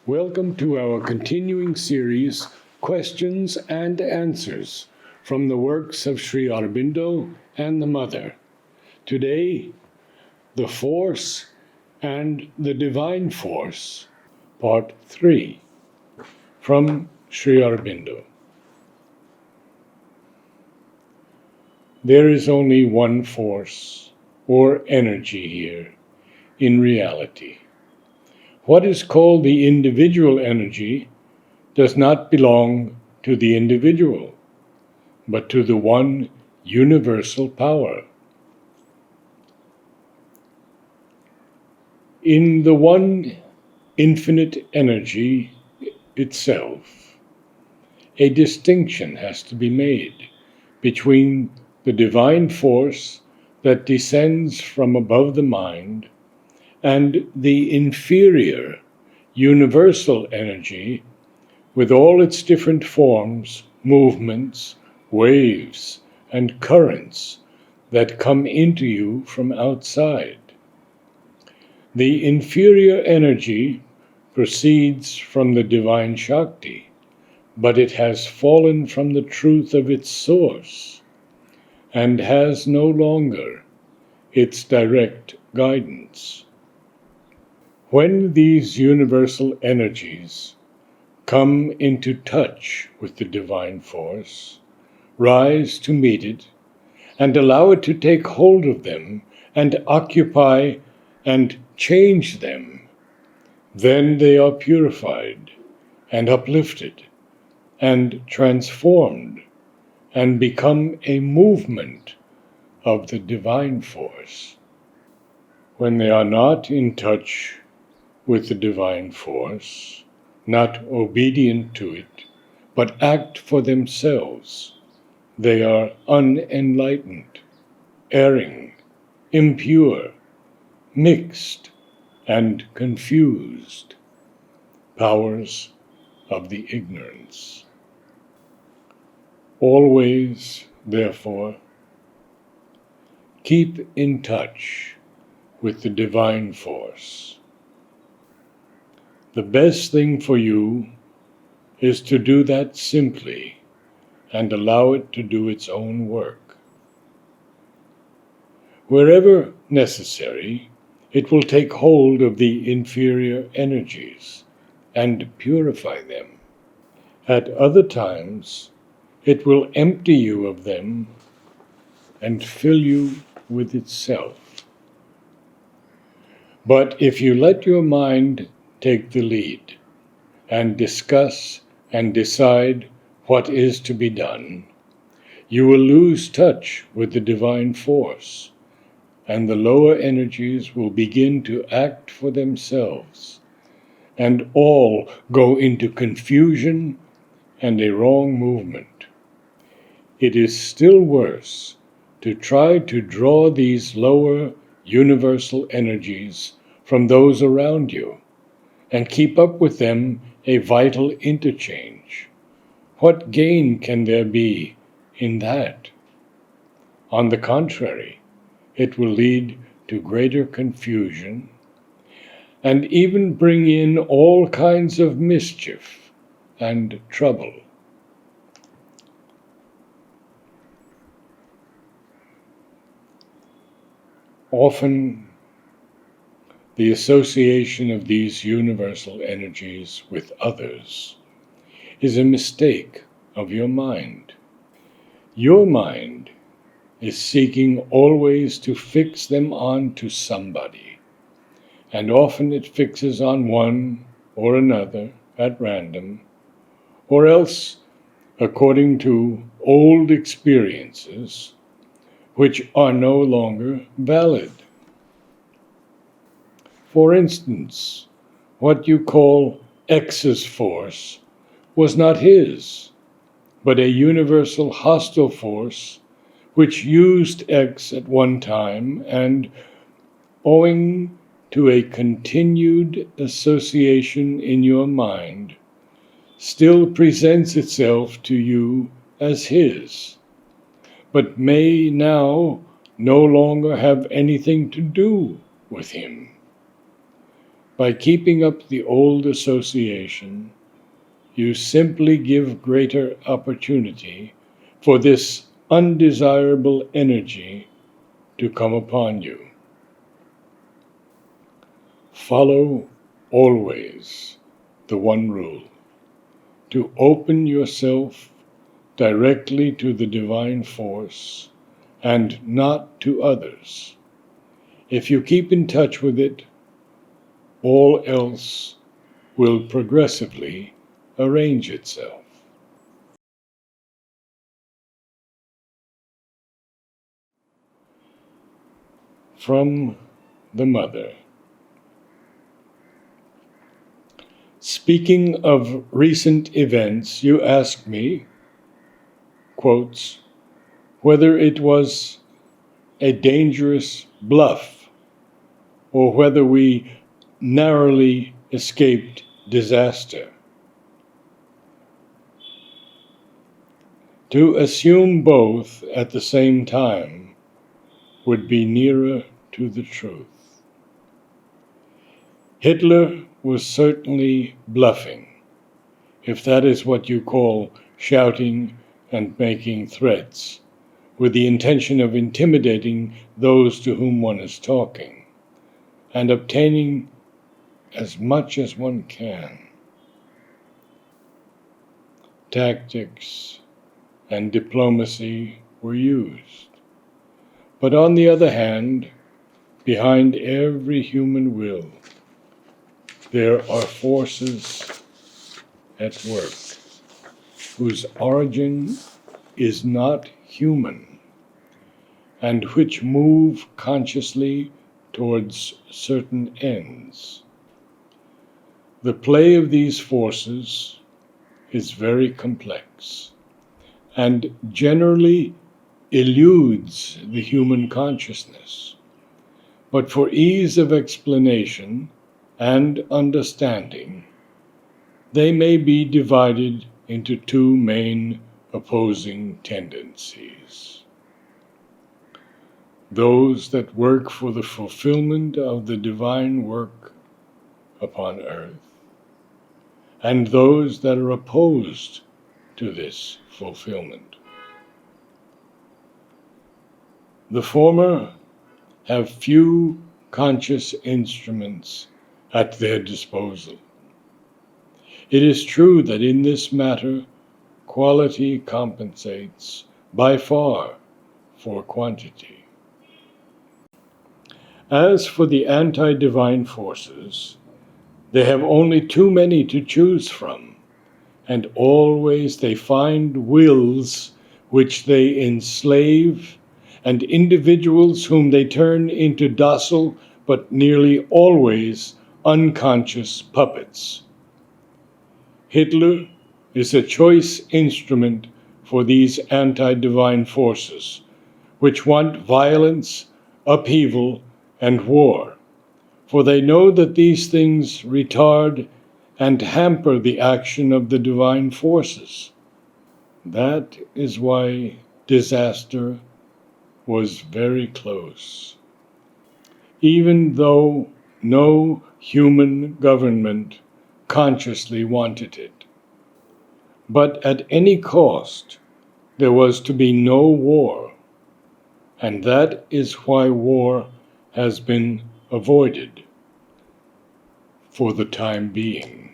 Welcome to our continuing series, Questions and Answers, from the works of Sri Aurobindo and the Mother. Today, the Force and the Divine Force, Part 3, from Sri Aurobindo. There is only one force or energy here in reality. What is called the individual energy does not belong to the individual, but to the one universal power. In the one infinite energy itself, a distinction has to be made between the divine force that descends from above the mind and the inferior universal energy with all its different forms, movements, waves, and currents that come into you from outside. The inferior energy proceeds from the divine Shakti, but it has fallen from the truth of its source and has no longer its direct guidance. When these universal energies come into touch with the divine force, rise to meet it, and allow it to take hold of them and occupy and change them, then they are purified and uplifted and transformed and become a movement of the divine force. When they are not in touch with the divine force, not obedient to it, but act for themselves, they are unenlightened, erring, impure, mixed, and confused, powers of the ignorance. Always, therefore, keep in touch with the divine force. The best thing for you is to do that simply and allow it to do its own work. Wherever necessary, it will take hold of the inferior energies and purify them. At other times, it will empty you of them and fill you with itself. But if you let your mind take the lead and discuss and decide what is to be done, you will lose touch with the divine force, and the lower energies will begin to act for themselves, and all go into confusion and a wrong movement. It is still worse to try to draw these lower universal energies from those around you and keep up with them a vital interchange. What gain can there be in that? On the contrary, it will lead to greater confusion and even bring in all kinds of mischief and trouble. Often, the association of these universal energies with others is a mistake of your mind. Your mind is seeking always to fix them on to somebody, and often it fixes on one or another at random, or else according to old experiences which are no longer valid. For instance, what you call X's force was not his, but a universal hostile force which used X at one time and, owing to a continued association in your mind, still presents itself to you as his, but may now no longer have anything to do with him. By keeping up the old association, you simply give greater opportunity for this undesirable energy to come upon you. Follow always the one rule: to open yourself directly to the divine force and not to others. If you keep in touch with it, all else will progressively arrange itself. From the Mother. Speaking of recent events, you asked me, quotes, whether it was a dangerous bluff or whether we narrowly escaped disaster. To assume both at the same time would be nearer to the truth. Hitler was certainly bluffing, if that is what you call shouting and making threats, with the intention of intimidating those to whom one is talking, and obtaining as much as one can. Tactics and diplomacy were used. But on the other hand, behind every human will, there are forces at work whose origin is not human and which move consciously towards certain ends. The play of these forces is very complex and generally eludes the human consciousness. But for ease of explanation and understanding, they may be divided into two main opposing tendencies: those that work for the fulfillment of the divine work upon earth, and those that are opposed to this fulfillment. The former have few conscious instruments at their disposal. It is true that in this matter, quality compensates by far for quantity. As for the anti-divine forces, they have only too many to choose from, and always they find wills which they enslave and individuals whom they turn into docile but nearly always unconscious puppets. Hitler is a choice instrument for these anti-divine forces, which want violence, upheaval, and war, for they know that these things retard and hamper the action of the divine forces. That is why disaster was very close. Even though no human government consciously wanted it. But at any cost, there was to be no war, and that is why war has been avoided for the time being.